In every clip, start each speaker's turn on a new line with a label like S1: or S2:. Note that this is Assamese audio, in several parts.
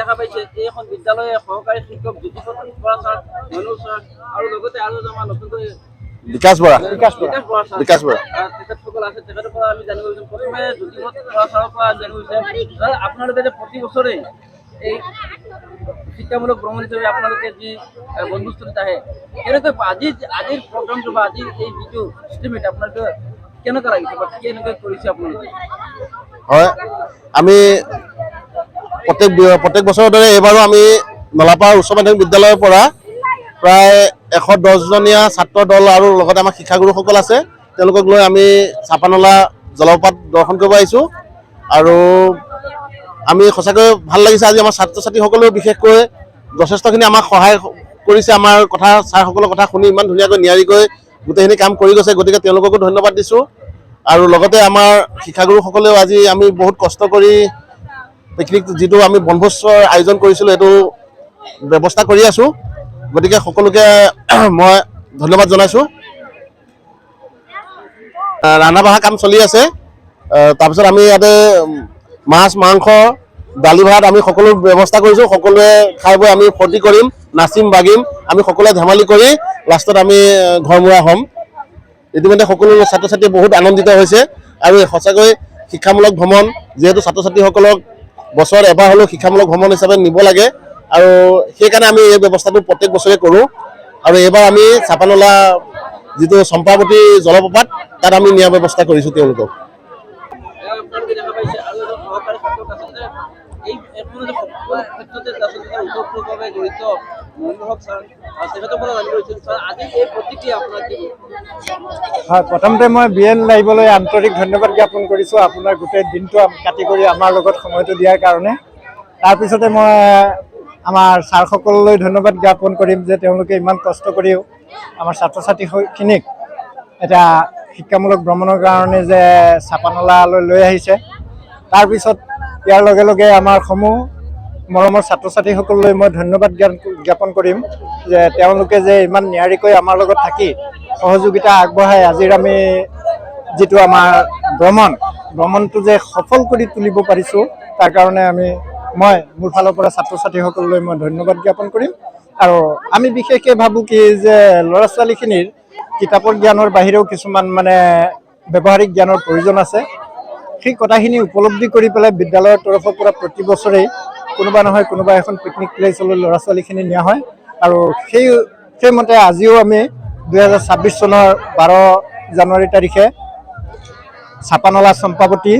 S1: দেখা পাইছে এইখন বিদ্যালয়ে সহকাৰী শিক্ষক জ্যোতিপ্ৰসাদ বৰা ছাৰ, মনোজ ছাৰ আৰু লগতে আৰু আমাৰ নতুনকৈ
S2: বিকাশ বৰা
S1: তেখেতসকল আছে। তেখেতৰ পৰা আমি জানিব বিচাৰিম। প্ৰথমে জ্যোতিপ্ৰসাদ বৰা ছাৰৰ পৰা জানিব বিচাৰিম, আপোনালোকে যে প্ৰতি বছৰে এই শিক্ষামূলক ভ্ৰমণ হিচাপে আপোনালোকে যি বনভোজস্থলীত আহে, কেনেকৈ আজিৰ প্ৰগ্ৰামটো বা আজিৰ এই যিটো ষ্টিমেট আপোনালোকে কেনেকুৱা লাগিছে বা কেনেকৈ কৰিছে আপোনালোকে?
S2: হয়, আমি প্ৰত্যেক বছৰৰ দৰে এইবাৰো আমি নলাপাৰ উচ্চ মাধ্যমিক বিদ্যালয়ৰ পৰা প্ৰায় 110জনীয়া ছাত্ৰ দল আৰু লগতে আমাৰ শিক্ষাগুৰুসকল আছে, তেওঁলোকক লৈ আমি চাপানলা জলপ্ৰপাত দৰ্শন কৰিব আহিছোঁ। আৰু আমি সঁচাকৈ ভাল লাগিছে। আজি আমাৰ ছাত্ৰ ছাত্ৰীসকলেও বিশেষকৈ যথেষ্টখিনি আমাক সহায় কৰিছে। আমাৰ কথা ছাৰসকলৰ কথা শুনি ইমান ধুনীয়াকৈ নিয়াৰিকৈ গোটেইখিনি কাম কৰি গৈছে, গতিকে তেওঁলোককো ধন্যবাদ দিছোঁ। আৰু লগতে আমাৰ শিক্ষাগুৰুসকলেও আজি আমি বহুত কষ্ট কৰি পিকনিক যিটো আমি বনভোজৰ আয়োজন কৰিছিলোঁ সেইটো ব্যৱস্থা কৰি আছোঁ, গতিকে সকলোকে মই ধন্যবাদ জনাইছোঁ। ৰন্ধা বঢ়া কাম চলি আছে। তাৰপিছত আমি ইয়াতে মাছ মাংস দালি ভাত আমি সকলো ব্যৱস্থা কৰিছোঁ। সকলোৱে খাই বৈ আমি ফূৰ্তি কৰিম, নাচিম বাগিম, আমি সকলোৱে ধেমালি কৰি লাষ্টত আমি ঘৰমুৱা হ'ম। ইতিমধ্যে সকলো ছাত্ৰ ছাত্ৰী বহুত আনন্দিত হৈছে। আৰু সঁচাকৈ শিক্ষামূলক ভ্ৰমণ যিহেতু ছাত্ৰ ছাত্ৰীসকলক বছৰত এবাৰ হ'লেও শিক্ষামূলক ভ্ৰমণ হিচাপে নিব লাগে, আৰু সেইকাৰণে আমি এই ব্যৱস্থাটো প্ৰত্যেক বছৰে কৰোঁ। আৰু এইবাৰ আমি চাপানলা যিটো চম্পাৱতী জলপ্ৰপাত তাত আমি নিয়াৰ ব্যৱস্থা কৰিছোঁ তেওঁলোকক।
S1: আপোনালোকে দেখা পাইছে আৰু এজন সহকাৰী শিক্ষক আচলতে এই সকলো ক্ষেত্ৰতে আচলতে ওতঃপ্ৰোতভাৱে জড়িত মনোহৰ ছাৰ, তেখেতৰ পৰা জানিব বিচাৰিছোঁ ছাৰ আজি এই প্ৰতিক্ৰিয়া আপোনাৰ কি?
S3: হয়, প্ৰথমতে মই BN লাইভলৈ আন্তৰিক ধন্যবাদ জ্ঞাপন কৰিছোঁ আপোনাৰ গোটেই দিনটো কাটি কৰি আমাৰ লগত সময়টো দিয়াৰ কাৰণে। তাৰপিছতে মই আমাৰ ছাৰসকললৈ ধন্যবাদ জ্ঞাপন কৰিম যে তেওঁলোকে ইমান কষ্ট কৰিও আমাৰ ছাত্ৰ ছাত্ৰীখিনিক এটা শিক্ষামূলক ভ্ৰমণৰ কাৰণে যে চাপানলালৈ লৈ আহিছে। তাৰপিছত ইয়াৰ লগে লগে আমাৰ সমূহ মৰমৰ ছাত্ৰ ছাত্ৰীসকললৈ মই ধন্যবাদ জ্ঞাপন কৰিম যে তেওঁলোকে যে ইমান নিয়াৰিকৈ আমাৰ লগত থাকি সহযোগিতা আগবঢ়াই আজিৰ আমি যিটো আমাৰ ভ্ৰমণটো যে সফল কৰি তুলিব পাৰিছোঁ, তাৰ কাৰণে মই মোৰ ফালৰ পৰা ছাত্ৰ ছাত্ৰীসকললৈ মই ধন্যবাদ জ্ঞাপন কৰিম। আৰু আমি বিশেষকৈ ভাবোঁ কি যে ল'ৰা ছোৱালীখিনিৰ কিতাপৰ জ্ঞানৰ বাহিৰেও কিছুমান ব্যৱহাৰিক জ্ঞানৰ প্ৰয়োজন আছে। সেই কথাখিনি উপলব্ধি কৰি পেলাই বিদ্যালয়ৰ তৰফৰ পৰা প্ৰতি বছৰেই কোনোবা নহয় কোনোবা এখন পিকনিক প্লেচলৈ ল'ৰা ছোৱালীখিনি নিয়া হয়। আৰু সেইমতে আজিও আমি 2026 চনৰ 12 জানুৱাৰী তাৰিখে চাপানলা চম্পাৱতী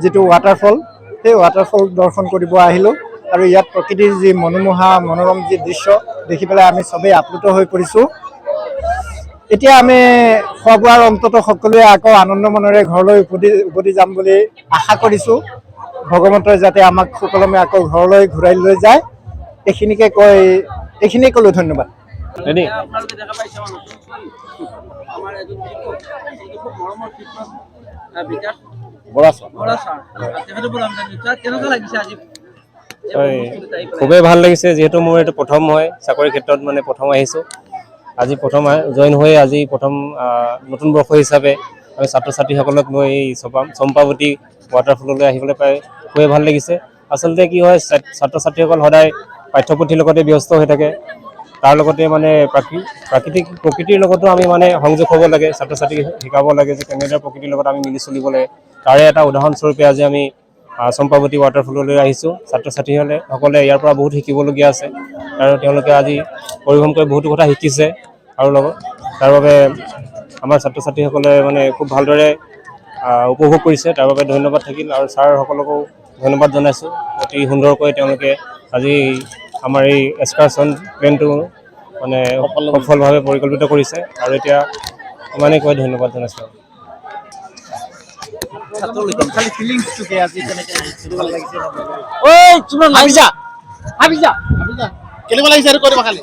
S3: যিটো ৱাটাৰফল, সেই ৱাটাৰফল দৰ্শন কৰিব আহিলোঁ। আৰু ইয়াত প্ৰকৃতিৰ যি মনোমোহা মনোৰম যি দৃশ্য দেখি পেলাই আমি চবেই আপ্লুত হৈ পৰিছোঁ। এতিয়া আমি খোৱা বোৱাৰ অন্তত সকলোৱে আকৌ আনন্দ মনেৰে ঘৰলৈ উভতি যাম বুলি আশা কৰিছোঁ। ভগৱন্তই যাতে আমাক সুকলমে আকৌ ঘৰলৈ ঘূৰাই লৈ যায়, এইখিনিয়ে ক'লো। ধন্যবাদ।
S1: আপোনালোকে দেখা পাইছে আমাৰ এজন খুব মৰমৰ শিক্ষক বিকাশ বৰা ছাৰ, তেখেতৰ পৰা কেনেকুৱা লাগিছে আজি?
S4: খুবেই ভাল লাগিছে, যিহেতু মোৰ এইটো প্ৰথম হয় চাকৰি ক্ষেত্ৰত, প্ৰথম আহিছোঁ। আজি প্ৰথম জইন হৈ আজি প্ৰথম নতুন বৰ্ষ হিচাপে আমি ছাত্ৰ ছাত্ৰীসকলক লৈ এই চম্পাৱতী ৱাটাৰফললৈ আহিবলৈ পাই খুবেই ভাল লাগিছে। আচলতে কি হয়, ছাত্ৰ ছাত্ৰীসকল সদায় পাঠ্যপুথিৰ লগতে ব্যস্ত হৈ থাকে, তাৰ লগতে প্ৰকৃতিৰ লগতো আমি সংযোগ হ'ব লাগে। ছাত্ৰ ছাত্ৰীক শিকাব লাগে যে কেনেদৰে প্ৰকৃতিৰ লগত আমি মিলি চলিব লাগে। তাৰে এটা উদাহৰণস্বৰূপে আজি আমি চম্পাৱতী ৱাটাৰফললৈ আহিছোঁ। ছাত্ৰ ছাত্ৰীসকলে ইয়াৰ পৰা বহুত শিকিবলগীয়া আছে, আৰু তেওঁলোকে আজি পৰিভ্ৰমণ কৰি বহুতো কথা শিকিছে। আৰু তাৰ বাবে আমাৰ ছাত্ৰ ছাত্ৰীসকলে খুব ভালদৰে উপভোগ কৰিছে, তাৰ বাবে ধন্যবাদ থাকিল। আৰু ছাৰসকলকো ধন্যবাদ জনাইছোঁ, অতি সুন্দৰকৈ তেওঁলোকে আজি আমাৰ এই এক্সকাৰচন প্লেনটো সফলভাৱে পৰিকল্পিত কৰিছে। আৰু এতিয়া ইমানেই কৈ ধন্যবাদ জনাইছোঁ।
S2: কেনেকুৱা লাগিছে আৰু কৈ দিবা খালি।